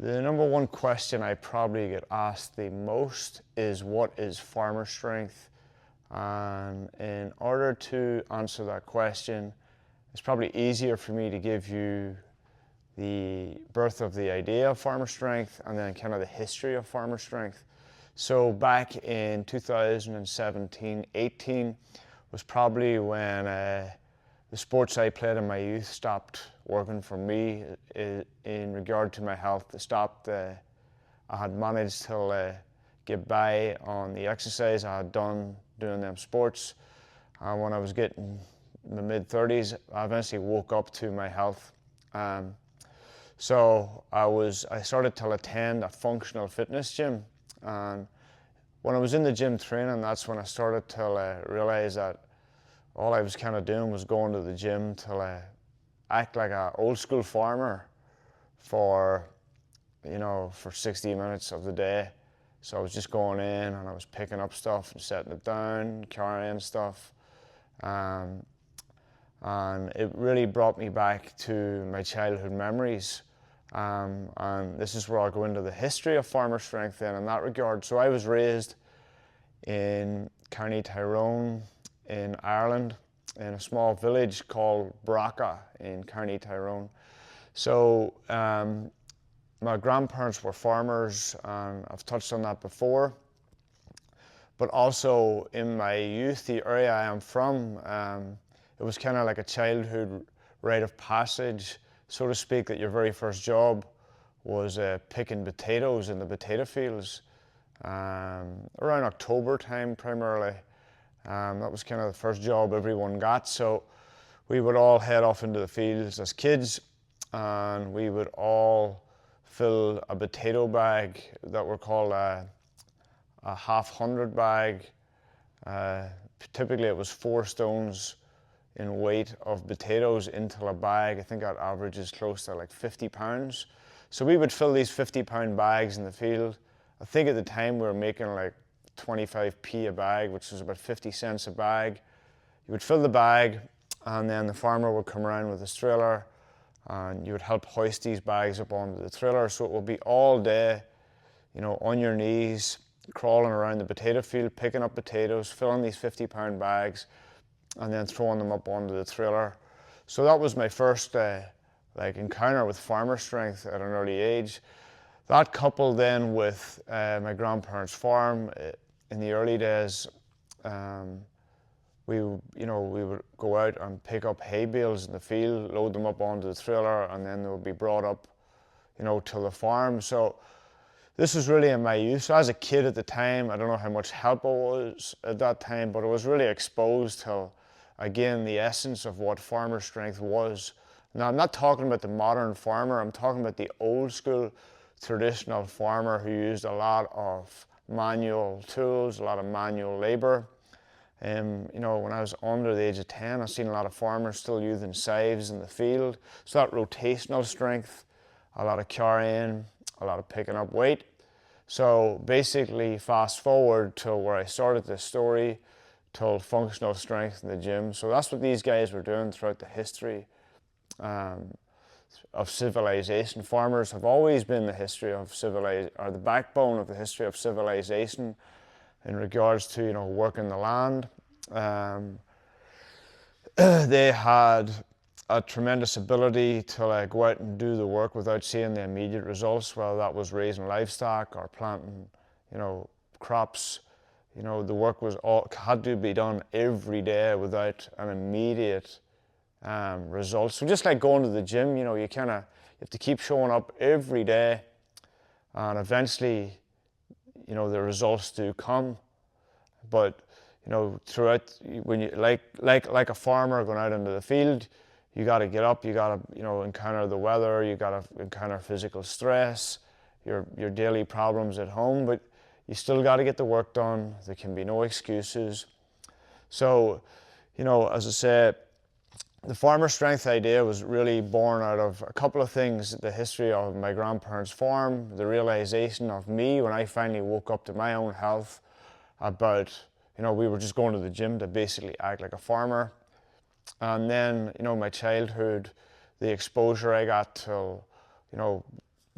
The number one question I probably get asked the most is, what is Farmerstrength? And in order to answer that question, it's probably easier for me to give you the birth of the idea of Farmerstrength and then kind of the history of Farmerstrength. So back in 2017-18 was probably when the sports I played in my youth stopped working for me in regard to my health. It stopped. I had managed to get by on the exercise I had done doing them sports. And when I was getting in the mid-30s, I eventually woke up to my health. So I started to attend a functional fitness gym. And when I was in the gym training, that's when I started to realize that all I was kind of doing was going to the gym to act like an old school farmer for 60 minutes of the day. So I was just going in and I was picking up stuff and setting it down, carrying stuff. And it really brought me back to my childhood memories. And this is where I'll go into the history of Farmerstrength then in that regard. So I was raised in County Tyrone in Ireland, in a small village called Braca in County Tyrone. So my grandparents were farmers, and I've touched on that before. But also in my youth, the area I am from, it was kind of like a childhood rite of passage, so to speak, that your very first job was picking potatoes in the potato fields around October time primarily. That was kind of the first job everyone got. So we would all head off into the fields as kids, and we would all fill a potato bag that were called a half-hundred bag. Typically it was 4 stones in weight of potatoes into a bag. I think that average is close to like 50 pounds. So we would fill these 50-pound bags in the field. I think at the time we were making like 25p a bag, which was about 50 cents a bag. You would fill the bag, and then the farmer would come around with his trailer, and you would help hoist these bags up onto the trailer. So it would be all day, on your knees, crawling around the potato field, picking up potatoes, filling these 50-pound bags, and then throwing them up onto the trailer. So that was my first encounter with Farmerstrength at an early age. That coupled then with my grandparents' farm. In the early days, we would go out and pick up hay bales in the field, load them up onto the trailer, and then they would be brought up, to the farm. So this was really in my youth. So as a kid at the time, I don't know how much help I was at that time, but I was really exposed to, again, the essence of what Farmerstrength was. Now, I'm not talking about the modern farmer. I'm talking about the old school traditional farmer who used a lot of manual tools, a lot of manual labor. When I was under the age of 10, I've seen a lot of farmers still using scythes in the field. So that rotational strength, a lot of carrying, a lot of picking up weight. So basically, fast forward to where I started this story, told functional strength in the gym. So that's what these guys were doing throughout the history of civilization. Farmers have always been the history of the backbone of the history of civilization in regards to working the land. They had a tremendous ability to go out and do the work without seeing the immediate results, whether that was raising livestock or planting crops. The work had to be done every day without an immediate results. So just like going to the gym, you have to keep showing up every day, and eventually, the results do come. But throughout, when you like a farmer going out into the field, you got to get up, you got to encounter the weather, you got to encounter physical stress, your daily problems at home, but you still got to get the work done. There can be no excuses. So, as I said, the Farmerstrength idea was really born out of a couple of things: the history of my grandparents' farm, the realization of me when I finally woke up to my own health about, we were just going to the gym to basically act like a farmer. And then, my childhood, the exposure I got to,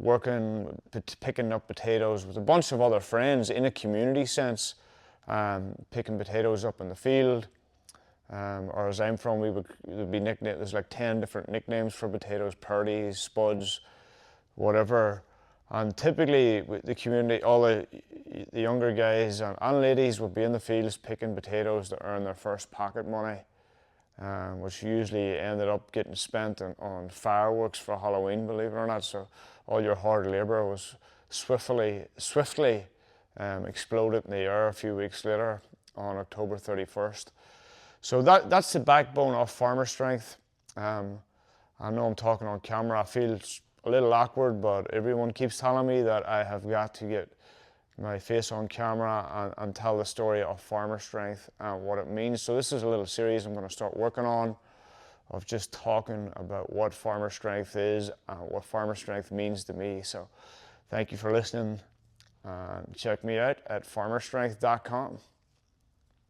working, picking up potatoes with a bunch of other friends in a community sense, picking potatoes up in the field. Or as I'm from, there'd be nicknames, there's like 10 different nicknames for potatoes: Purdies, Spuds, whatever. And typically the community, all the younger guys and ladies would be in the fields picking potatoes to earn their first pocket money, which usually ended up getting spent on fireworks for Halloween, believe it or not. So all your hard labour was swiftly exploded in the air a few weeks later on October 31st. So that's the backbone of Farmerstrength. I know I'm talking on camera, I feel a little awkward, but everyone keeps telling me that I have got to get my face on camera and tell the story of Farmerstrength and what it means. So this is a little series I'm going to start working on, of just talking about what Farmerstrength is and what Farmerstrength means to me. So thank you for listening, and check me out at farmerstrength.com.